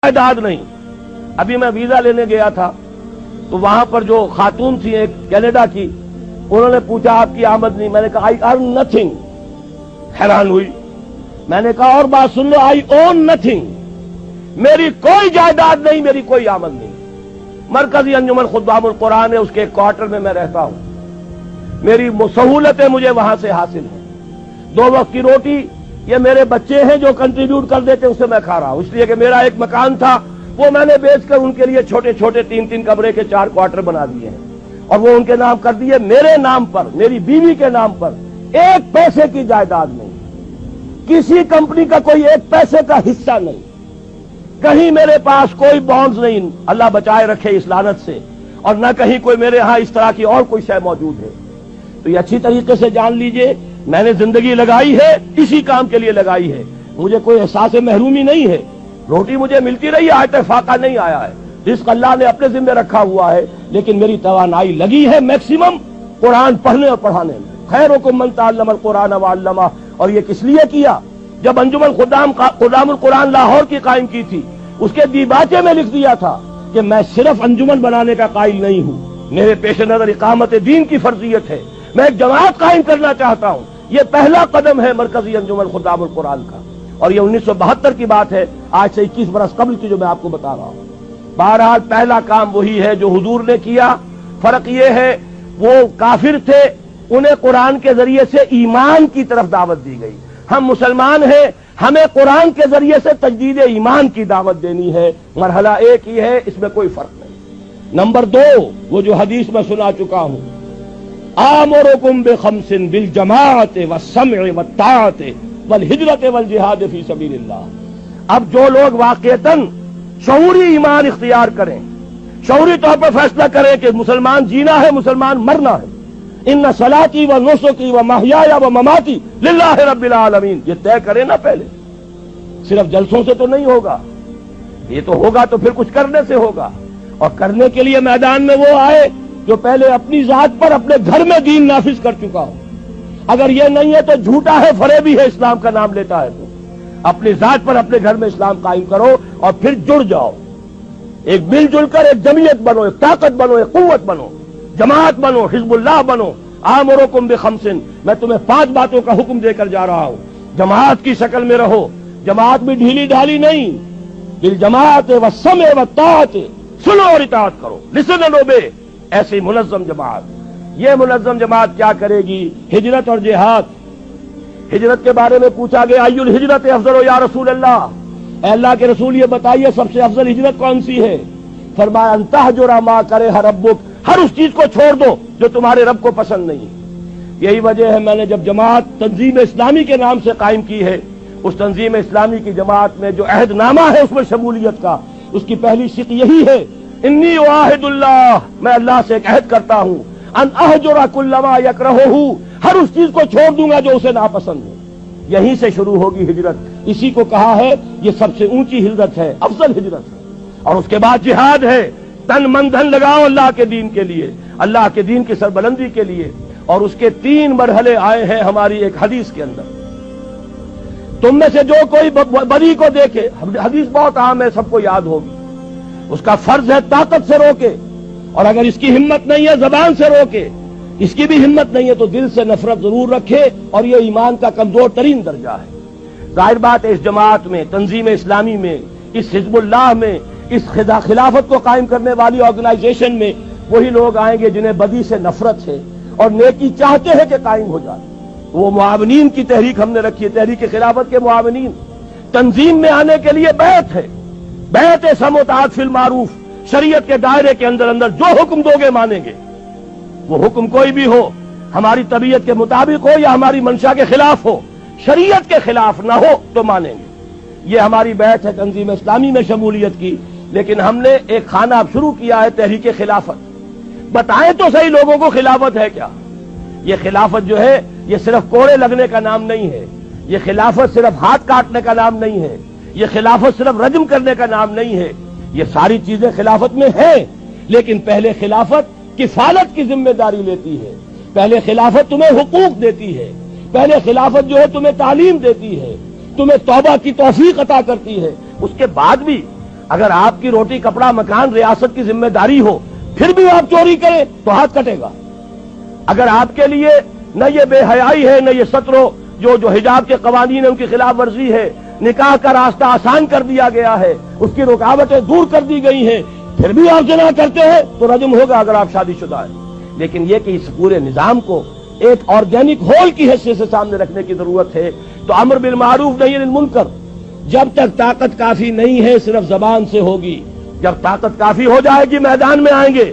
جائیداد نہیں۔ ابھی میں ویزا لینے گیا تھا تو وہاں پر جو خاتون تھی ایک کینیڈا کی، انہوں نے پوچھا آپ کی آمد نہیں، میں نے کہا آئی ارن نتھنگ، حیران ہوئی۔ میں نے کہا اور بات سن لو، آئی اون نتھنگ، میری کوئی جائیداد نہیں، میری کوئی آمد نہیں۔ مرکزی انجمن خدام القرآن ہے، اس کے ایک کوارٹر میں میں رہتا ہوں، میری سہولتیں مجھے وہاں سے حاصل ہیں، 2 وقت کی روٹی یہ میرے بچے ہیں جو کنٹریبیوٹ کر دیتے اس سے میں کھا رہا ہوں، اس لیے کہ میرا ایک مکان تھا وہ میں نے بیچ کر ان کے لیے چھوٹے چھوٹے 3 کمرے کے 4 کوارٹر بنا دیے ہیں اور وہ ان کے نام کر دیے، میرے نام پر، میری بیوی کے نام پر 1 پیسے کی جائیداد نہیں، کسی کمپنی کا کوئی 1 پیسے کا حصہ نہیں، کہیں میرے پاس کوئی بانڈز نہیں، اللہ بچائے رکھے اس لعنت سے، اور نہ کہیں کوئی میرے ہاں اس طرح کی اور کوئی شے موجود ہے۔ تو یہ اچھی طریقے سے جان لیجئے، میں نے زندگی لگائی ہے اسی کام کے لیے لگائی ہے، مجھے کوئی احساس محرومی نہیں ہے، روٹی مجھے ملتی رہی ہے، آج تک فاقہ نہیں آیا ہے، رزق اللہ نے اپنے ذمہ رکھا ہوا ہے، لیکن میری توانائی لگی ہے میکسیمم قرآن پڑھنے اور پڑھانے میں۔ خیرکم من تعلم القرآن وعلمہ، اور یہ کس لیے کیا؟ جب انجمن خدام القرآن لاہور کی قائم کی تھی، اس کے دیباچے میں لکھ دیا تھا کہ میں صرف انجمن بنانے کا قائل نہیں ہوں، میرے پیش نظر اقامت دین کی فرضیت ہے، میں ایک جماعت قائم کرنا چاہتا ہوں۔ یہ پہلا قدم ہے مرکزی انجمن خدام القرآن کا، اور یہ 1972 کی بات ہے، آج سے 21 برس قبل کی جو میں آپ کو بتا رہا ہوں۔ بہرحال پہلا کام وہی ہے جو حضور نے کیا، فرق یہ ہے وہ کافر تھے، انہیں قرآن کے ذریعے سے ایمان کی طرف دعوت دی گئی، ہم مسلمان ہیں، ہمیں قرآن کے ذریعے سے تجدید ایمان کی دعوت دینی ہے، مرحلہ ایک ہی ہے، اس میں کوئی فرق نہیں۔ نمبر 2، وہ جو حدیث میں سنا چکا ہوں، آمرکم بخمس بالجماعت والسمع والطاعت والہجرت والجہاد فی سبیل اللہ۔ اب جو لوگ واقعتاً شعوری ایمان اختیار کریں، شعوری طور پر فیصلہ کریں کہ مسلمان جینا ہے، مسلمان مرنا ہے، ان صلاتی و نسکی و محیای و مماتی للہ رب العالمین، یہ طے کریں نا پہلے، صرف جلسوں سے تو نہیں ہوگا، یہ تو ہوگا تو پھر کچھ کرنے سے ہوگا، اور کرنے کے لیے میدان میں وہ آئے جو پہلے اپنی ذات پر اپنے گھر میں دین نافذ کر چکا ہو۔ اگر یہ نہیں ہے تو جھوٹا ہے، فریبی ہے، اسلام کا نام لیتا ہے، تو اپنی ذات پر اپنے گھر میں اسلام قائم کرو اور پھر جڑ جاؤ، ایک مل جل کر ایک جمعیت بنو، ایک طاقت بنو، ایک قوت بنو، جماعت بنو، حزب اللہ بنو۔ آمرکم بخمس، میں تمہیں 5 باتوں کا حکم دے کر جا رہا ہوں، جماعت کی شکل میں رہو، جماعت بھی ڈھیلی ڈھالی نہیں، بالجماعت والسمع والطاعت، سنو اور اطاعت کرو، لسن اینڈ اوبے، ایسی منظم جماعت۔ یہ منظم جماعت کیا کرے گی؟ ہجرت اور جہاد۔ ہجرت کے بارے میں پوچھا گیا، ای الہجرت افضل یا رسول اللہ، اے اللہ کے رسول یہ بتائیے سب سے افضل ہجرت کون سی ہے؟ فرمایا ان تہجر ما کرہ ربک، ہر اس چیز کو چھوڑ دو جو تمہارے رب کو پسند نہیں۔ یہی وجہ ہے میں نے جب جماعت تنظیم اسلامی کے نام سے قائم کی ہے، اس تنظیم اسلامی کی جماعت میں جو عہد نامہ ہے اس میں شمولیت کا، اس کی پہلی شق یہی ہے، انی اعاہد اللہ، میں اللہ سے ایک عہد کرتا ہوں، ان اہجر کل ما یکرہہ، ہر اس چیز کو چھوڑ دوں گا جو اسے ناپسند ہے۔ یہیں سے شروع ہوگی ہجرت، اسی کو کہا ہے یہ سب سے اونچی ہجرت ہے، افضل ہجرت ہے۔ اور اس کے بعد جہاد ہے، تن من دھن لگاؤ اللہ کے دین کے لیے، اللہ کے دین کی سربلندی کے لیے، اور اس کے 3 مرحلے آئے ہیں ہماری ایک حدیث کے اندر۔ تم میں سے جو کوئی بری کو دیکھے، حدیث بہت عام ہے، سب کو یاد ہوگی، اس کا فرض ہے طاقت سے روکے، اور اگر اس کی ہمت نہیں ہے زبان سے روکے، اس کی بھی ہمت نہیں ہے تو دل سے نفرت ضرور رکھے، اور یہ ایمان کا کمزور ترین درجہ ہے۔ ظاہر بات ہے اس جماعت میں، تنظیم اسلامی میں، اس حزب اللہ میں، اس خلافت کو قائم کرنے والی آرگنائزیشن میں وہی لوگ آئیں گے جنہیں بدی سے نفرت ہے اور نیکی چاہتے ہیں کہ قائم ہو جائے۔ وہ معاونین کی تحریک ہم نے رکھی ہے، تحریک خلافت کے معاونین، تنظیم میں آنے کے لیے بیعت ہے، بیعت سمع و طاعت فی المعروف، شریعت کے دائرے کے اندر جو حکم دو گے مانیں گے، وہ حکم کوئی بھی ہو، ہماری طبیعت کے مطابق ہو یا ہماری منشا کے خلاف ہو، شریعت کے خلاف نہ ہو تو مانیں گے۔ یہ ہماری بیعت ہے تنظیم اسلامی میں شمولیت کی، لیکن ہم نے ایک خانہ اب شروع کیا ہے، تحریک خلافت۔ بتائیں تو صحیح لوگوں کو خلافت ہے کیا؟ یہ خلافت جو ہے یہ صرف کوڑے لگنے کا نام نہیں ہے، یہ خلافت صرف ہاتھ کاٹنے کا نام نہیں ہے، یہ خلافت صرف رجم کرنے کا نام نہیں ہے، یہ ساری چیزیں خلافت میں ہیں، لیکن پہلے خلافت کفالت کی ذمہ داری لیتی ہے، پہلے خلافت تمہیں حقوق دیتی ہے، پہلے خلافت جو ہے تمہیں تعلیم دیتی ہے، تمہیں توبہ کی توفیق عطا کرتی ہے، اس کے بعد بھی اگر آپ کی روٹی کپڑا مکان ریاست کی ذمہ داری ہو پھر بھی آپ چوری کریں تو ہاتھ کٹے گا. اگر آپ کے لیے نہ یہ بے حیائی ہے، نہ یہ سترو جو حجاب کے قوانین ہیں ان کی خلاف ورزی ہے، نکاح کا راستہ آسان کر دیا گیا ہے، اس کی رکاوٹیں دور کر دی گئی ہیں، پھر بھی آپ زنا کرتے ہیں تو رجم ہوگا اگر آپ شادی شدہ ہیں. لیکن یہ کہ اس پورے نظام کو ایک آرگینک ہول کی حیثیت سے سامنے رکھنے کی ضرورت ہے. تو امر بالمعروف نہی عن المنکر جب تک طاقت کافی نہیں ہے صرف زبان سے ہوگی. جب طاقت کافی ہو جائے گی میدان میں آئیں گے.